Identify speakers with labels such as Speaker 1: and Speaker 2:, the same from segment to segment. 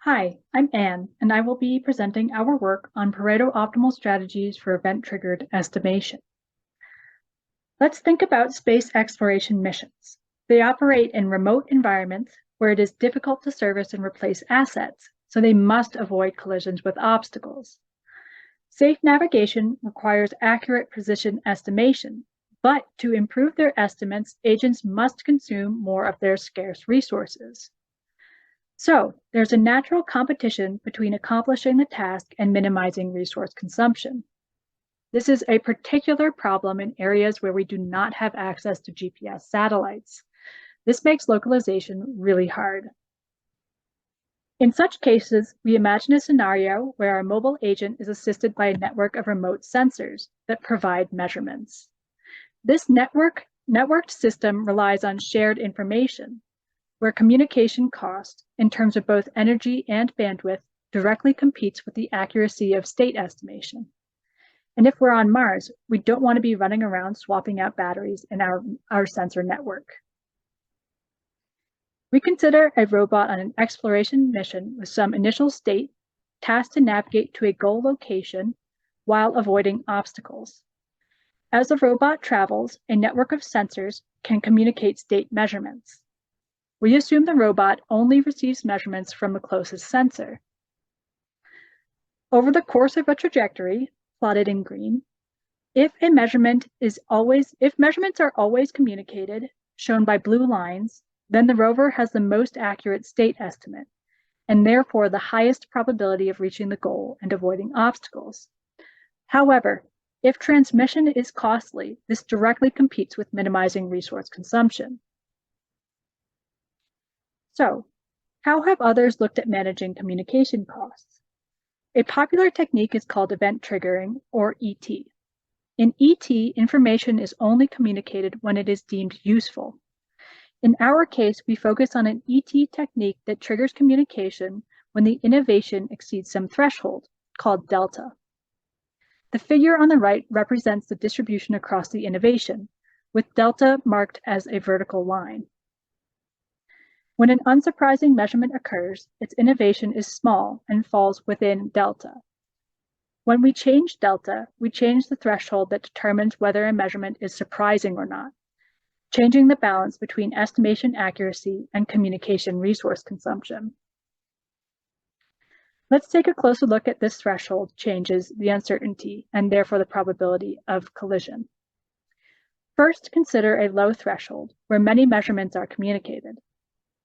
Speaker 1: Hi, I'm Anne, and I will be presenting our work on Pareto optimal strategies for event-triggered estimation. Let's think about space exploration missions. They operate in remote environments where it is difficult to service and replace assets, so they must avoid collisions with obstacles. Safe navigation requires accurate position estimation, but to improve their estimates, agents must consume more of their scarce resources. So there's a natural competition between accomplishing the task and minimizing resource consumption. This is a particular problem in areas where we do not have access to GPS satellites. This makes localization really hard. In such cases, we imagine a scenario where our mobile agent is assisted by a network of remote sensors that provide measurements. This networked system relies on shared information, where communication cost, in terms of both energy and bandwidth, directly competes with the accuracy of state estimation. And if we're on Mars, we don't want to be running around swapping out batteries in our sensor network. We consider a robot on an exploration mission with some initial state, tasked to navigate to a goal location while avoiding obstacles. As the robot travels, a network of sensors can communicate state measurements. We assume the robot only receives measurements from the closest sensor. Over the course of a trajectory, plotted in green, if measurements are always communicated, shown by blue lines, then the rover has the most accurate state estimate, and therefore the highest probability of reaching the goal and avoiding obstacles. However, if transmission is costly, this directly competes with minimizing resource consumption. So, how have others looked at managing communication costs? A popular technique is called event triggering, or ET. In ET, information is only communicated when it is deemed useful. In our case, we focus on an ET technique that triggers communication when the innovation exceeds some threshold, called delta. The figure on the right represents the distribution across the innovation, with delta marked as a vertical line. When an unsurprising measurement occurs, its innovation is small and falls within delta. When we change delta, we change the threshold that determines whether a measurement is surprising or not, changing the balance between estimation accuracy and communication resource consumption. Let's take a closer look at this threshold changes the uncertainty and therefore the probability of collision. First, consider a low threshold where many measurements are communicated.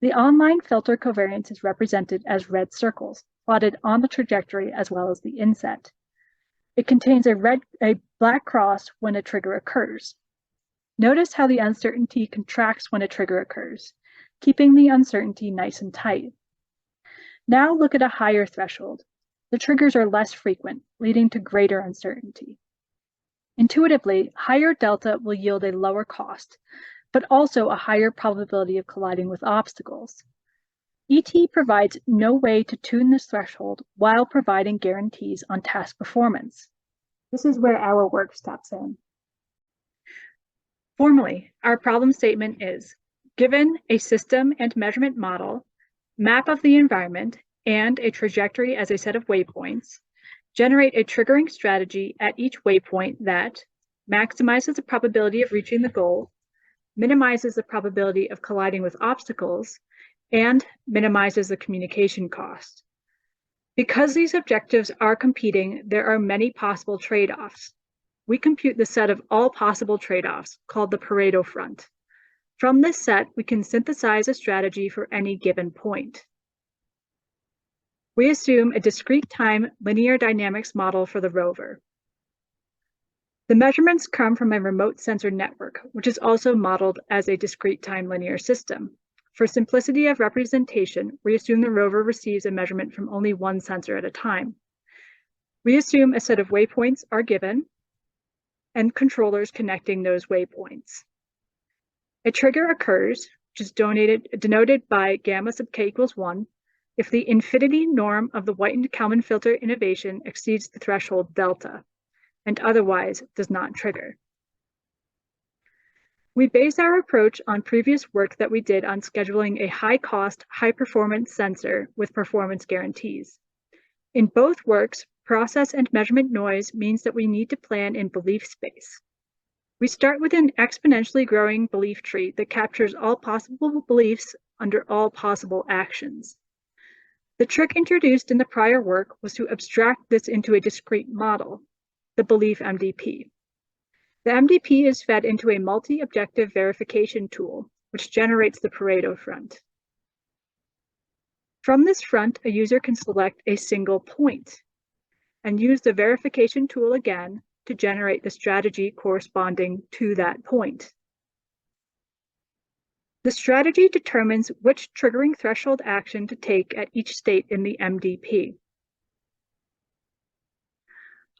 Speaker 1: The online filter covariance is represented as red circles, plotted on the trajectory as well as the inset. It contains a black cross when a trigger occurs. Notice how the uncertainty contracts when a trigger occurs, keeping the uncertainty nice and tight. Now look at a higher threshold. The triggers are less frequent, leading to greater uncertainty. Intuitively, higher delta will yield a lower cost, but also a higher probability of colliding with obstacles. ET provides no way to tune this threshold while providing guarantees on task performance. This is where our work steps in. Formally, our problem statement is, given a system and measurement model, map of the environment, and a trajectory as a set of waypoints, generate a triggering strategy at each waypoint that maximizes the probability of reaching the goal, minimizes the probability of colliding with obstacles, and minimizes the communication cost. Because these objectives are competing, there are many possible trade-offs. We compute the set of all possible trade-offs, called the Pareto front. From this set, we can synthesize a strategy for any given point. We assume a discrete time linear dynamics model for the rover. The measurements come from a remote sensor network, which is also modeled as a discrete time linear system. For simplicity of representation, we assume the rover receives a measurement from only one sensor at a time. We assume a set of waypoints are given and controllers connecting those waypoints. A trigger occurs, which is denoted by gamma sub k equals 1, if the infinity norm of the White-Kalman filter innovation exceeds the threshold delta, and otherwise does not trigger. We base our approach on previous work that we did on scheduling a high-cost, high-performance sensor with performance guarantees. In both works, process and measurement noise means that we need to plan in belief space. We start with an exponentially growing belief tree that captures all possible beliefs under all possible actions. The trick introduced in the prior work was to abstract this into a discrete model, the belief MDP. The MDP is fed into a multi-objective verification tool, which generates the Pareto front. From this front, a user can select a single point and use the verification tool again to generate the strategy corresponding to that point. The strategy determines which triggering threshold action to take at each state in the MDP.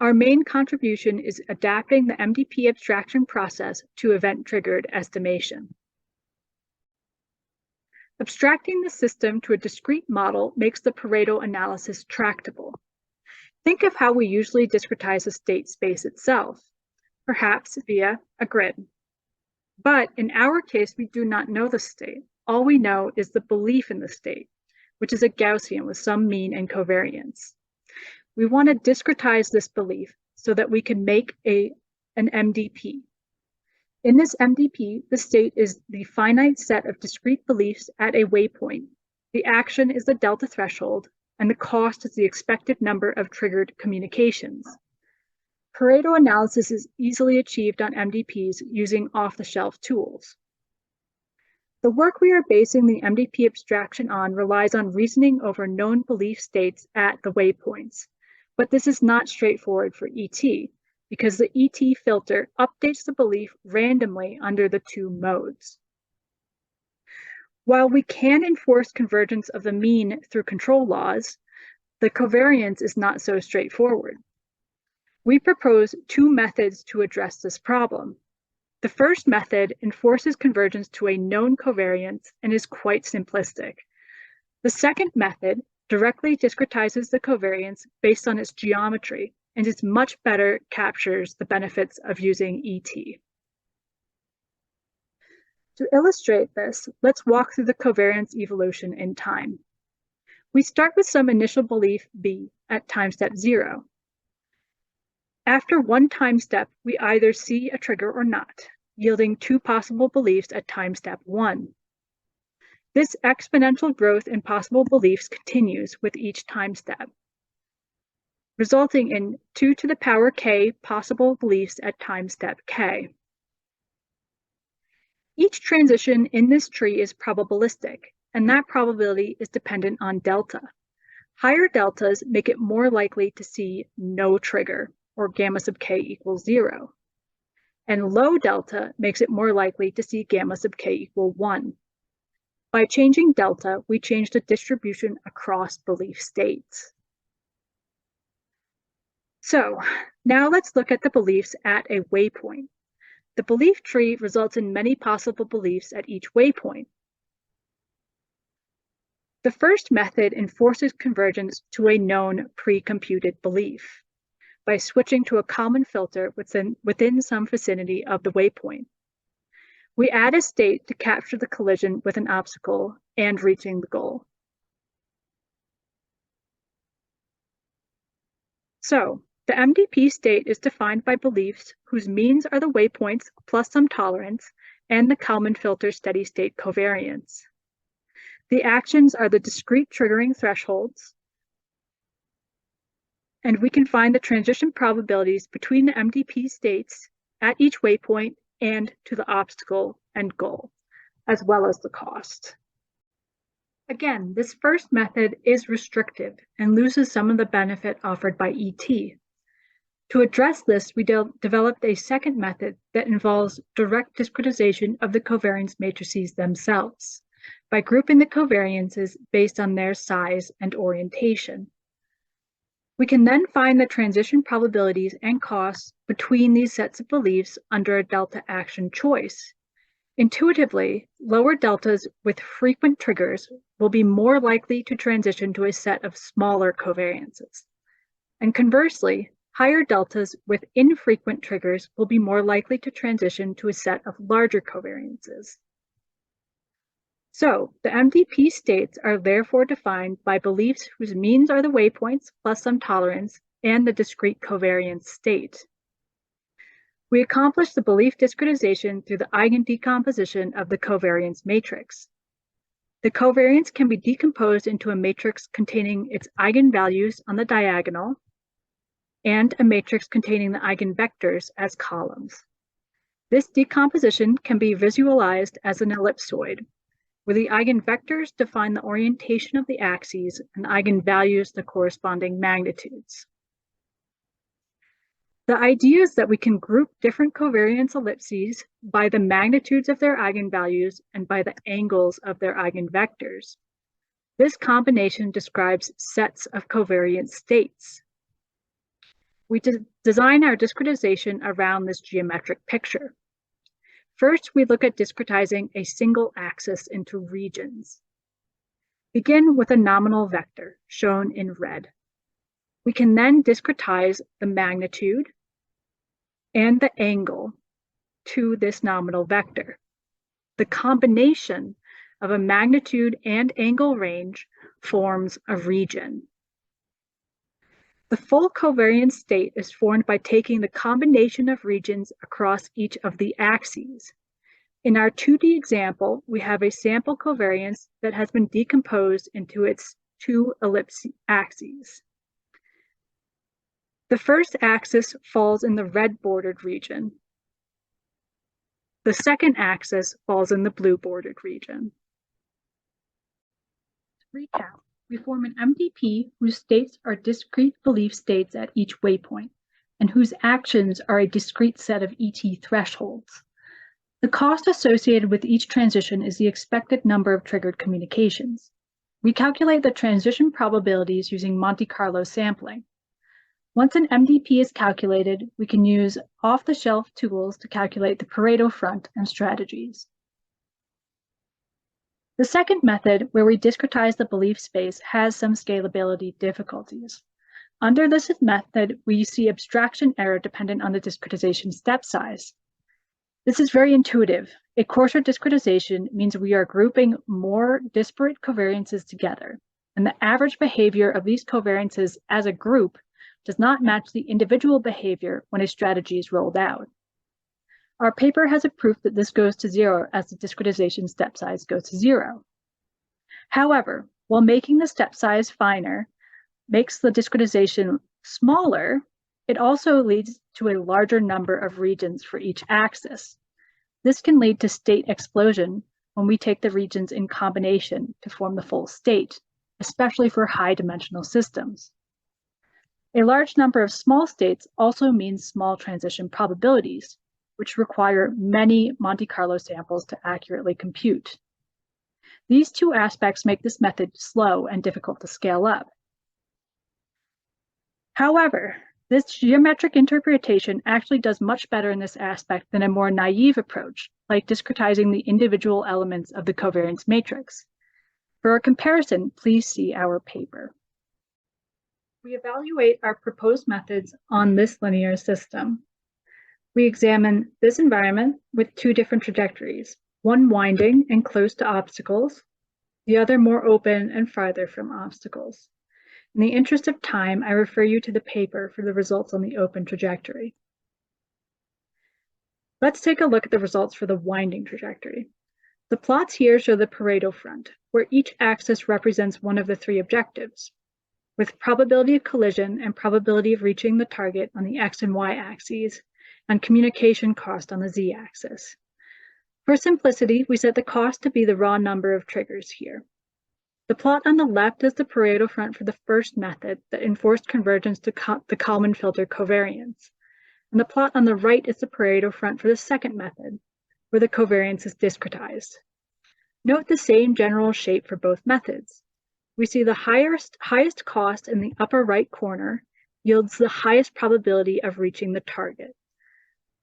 Speaker 1: Our main contribution is adapting the MDP abstraction process to event-triggered estimation. Abstracting the system to a discrete model makes the Pareto analysis tractable. Think of how we usually discretize a state space itself, perhaps via a grid. But in our case, we do not know the state. All we know is the belief in the state, which is a Gaussian with some mean and covariance. We want to discretize this belief so that we can make an MDP. In this MDP, the state is the finite set of discrete beliefs at a waypoint. The action is the delta threshold, and the cost is the expected number of triggered communications. Pareto analysis is easily achieved on MDPs using off-the-shelf tools. The work we are basing the MDP abstraction on relies on reasoning over known belief states at the waypoints. But this is not straightforward for ET, because the ET filter updates the belief randomly under the two modes. While we can enforce convergence of the mean through control laws, the covariance is not so straightforward. We propose two methods to address this problem. The first method enforces convergence to a known covariance and is quite simplistic. The second method directly discretizes the covariance based on its geometry and is much better captures the benefits of using ET. To illustrate this, let's walk through the covariance evolution in time. We start with some initial belief B at time step 0. After one time step, we either see a trigger or not, yielding two possible beliefs at time step 1. This exponential growth in possible beliefs continues with each time step, resulting in 2 to the power k possible beliefs at time step k. Each transition in this tree is probabilistic, and that probability is dependent on delta. Higher deltas make it more likely to see no trigger, or gamma sub k equals 0. And low delta makes it more likely to see gamma sub k equal 1. By changing delta, we change the distribution across belief states. So now let's look at the beliefs at a waypoint. The belief tree results in many possible beliefs at each waypoint. The first method enforces convergence to a known pre-computed belief by switching to a common filter within some vicinity of the waypoint. We add a state to capture the collision with an obstacle and reaching the goal. So, the MDP state is defined by beliefs whose means are the waypoints plus some tolerance and the Kalman filter steady state covariance. The actions are the discrete triggering thresholds, and we can find the transition probabilities between the MDP states at each waypoint and to the obstacle and goal, as well as the cost. Again, this first method is restrictive and loses some of the benefit offered by ET. To address this, we developed a second method that involves direct discretization of the covariance matrices themselves by grouping the covariances based on their size and orientation. We can then find the transition probabilities and costs between these sets of beliefs under a delta action choice. Intuitively, lower deltas with frequent triggers will be more likely to transition to a set of smaller covariances. And conversely, Higher deltas with infrequent triggers will be more likely to transition to a set of larger covariances. So, the MDP states are therefore defined by beliefs whose means are the waypoints plus some tolerance and the discrete covariance state. We accomplish the belief discretization through the eigendecomposition of the covariance matrix. The covariance can be decomposed into a matrix containing its eigenvalues on the diagonal and a matrix containing the eigenvectors as columns. This decomposition can be visualized as an ellipsoid, where the eigenvectors define the orientation of the axes and the eigenvalues the corresponding magnitudes. The idea is that we can group different covariance ellipses by the magnitudes of their eigenvalues and by the angles of their eigenvectors. This combination describes sets of covariance states. We design our discretization around this geometric picture. First, we look at discretizing a single axis into regions. Begin with a nominal vector, shown in red. We can then discretize the magnitude and the angle to this nominal vector. The combination of a magnitude and angle range forms a region. The full covariance state is formed by taking the combination of regions across each of the axes. In our 2D example, we have a sample covariance that has been decomposed into its two ellipse axes. The first axis falls in the red bordered region. The second axis falls in the blue bordered region. To recap, we form an MDP whose states are discrete belief states at each waypoint, and whose actions are a discrete set of ET thresholds. The cost associated with each transition is the expected number of triggered communications. We calculate the transition probabilities using Monte Carlo sampling. Once an MDP is calculated, we can use off-the-shelf tools to calculate the Pareto front and strategies. The second method, where we discretize the belief space, has some scalability difficulties. Under this method, we see abstraction error dependent on the discretization step size. This is very intuitive. A coarser discretization means we are grouping more disparate covariances together, and the average behavior of these covariances as a group does not match the individual behavior when a strategy is rolled out. Our paper has a proof that this goes to 0 as the discretization step size goes to 0. However, while making the step size finer makes the discretization smaller, it also leads to a larger number of regions for each axis. This can lead to state explosion when we take the regions in combination to form the full state, especially for high-dimensional systems. A large number of small states also means small transition probabilities, which require many Monte Carlo samples to accurately compute. These two aspects make this method slow and difficult to scale up. However, this geometric interpretation actually does much better in this aspect than a more naive approach, like discretizing the individual elements of the covariance matrix. For a comparison, please see our paper. We evaluate our proposed methods on this linear system. We examine this environment with two different trajectories, one winding and close to obstacles, the other more open and farther from obstacles. In the interest of time, I refer you to the paper for the results on the open trajectory. Let's take a look at the results for the winding trajectory. The plots here show the Pareto front, where each axis represents one of the three objectives, with probability of collision and probability of reaching the target on the X and Y axes, and communication cost on the Z axis. For simplicity, we set the cost to be the raw number of triggers here. The plot on the left is the Pareto front for the first method that enforced convergence to the Kalman filter covariance. And the plot on the right is the Pareto front for the second method, where the covariance is discretized. Note the same general shape for both methods. We see the highest cost in the upper right corner yields the highest probability of reaching the target.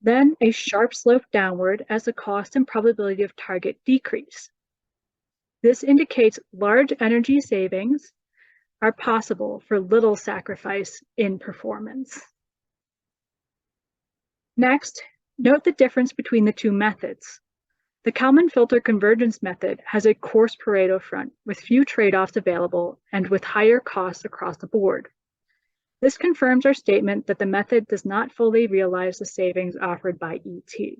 Speaker 1: Then a sharp slope downward as the cost and probability of target decrease. This indicates large energy savings are possible for little sacrifice in performance. Next, note the difference between the two methods. The Kalman filter convergence method has a coarse Pareto front with few trade-offs available and with higher costs across the board. This confirms our statement that the method does not fully realize the savings offered by ET.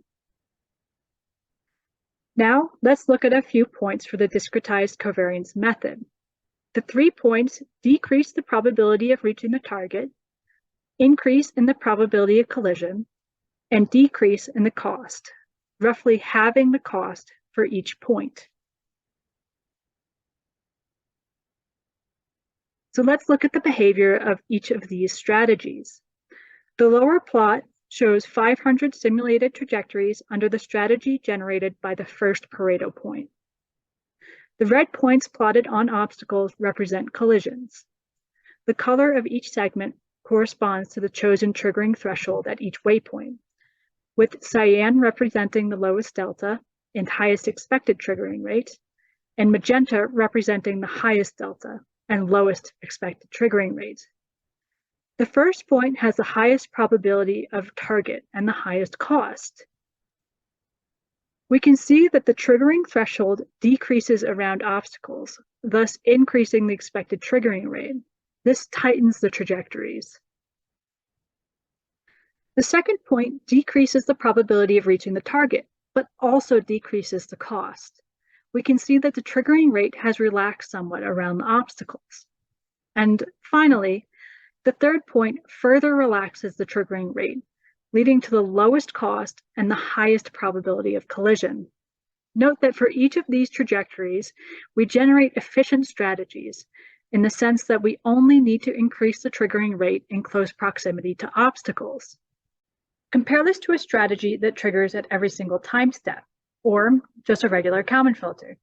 Speaker 1: Now, let's look at a few points for the discretized covariance method. The 3 points decrease the probability of reaching the target, increase in the probability of collision, and decrease in the cost, roughly halving the cost for each point. So let's look at the behavior of each of these strategies. The lower plot shows 500 simulated trajectories under the strategy generated by the first Pareto point. The red points plotted on obstacles represent collisions. The color of each segment corresponds to the chosen triggering threshold at each waypoint, with cyan representing the lowest delta and highest expected triggering rate, and magenta representing the highest delta and lowest expected triggering rate. The first point has the highest probability of target and the highest cost. We can see that the triggering threshold decreases around obstacles, thus increasing the expected triggering rate. This tightens the trajectories. The second point decreases the probability of reaching the target, but also decreases the cost. We can see that the triggering rate has relaxed somewhat around the obstacles. And finally, the third point further relaxes the triggering rate, leading to the lowest cost and the highest probability of collision. Note that for each of these trajectories, we generate efficient strategies in the sense that we only need to increase the triggering rate in close proximity to obstacles. Compare this to a strategy that triggers at every single time step, or just a regular Kalman filter.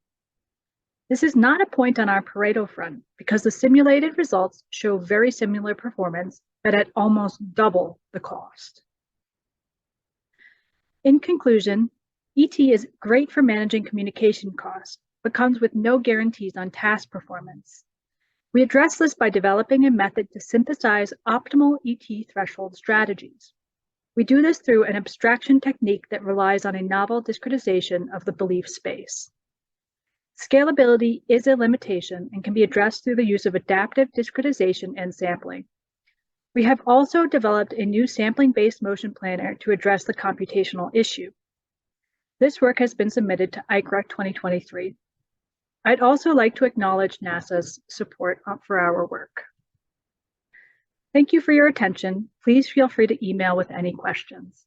Speaker 1: This is not a point on our Pareto front because the simulated results show very similar performance, but at almost double the cost. In conclusion, ET is great for managing communication costs, but comes with no guarantees on task performance. We address this by developing a method to synthesize optimal ET threshold strategies. We do this through an abstraction technique that relies on a novel discretization of the belief space. Scalability is a limitation and can be addressed through the use of adaptive discretization and sampling. We have also developed a new sampling-based motion planner to address the computational issue. This work has been submitted to ICRA 2023. I'd also like to acknowledge NASA's support for our work. Thank you for your attention. Please feel free to email with any questions.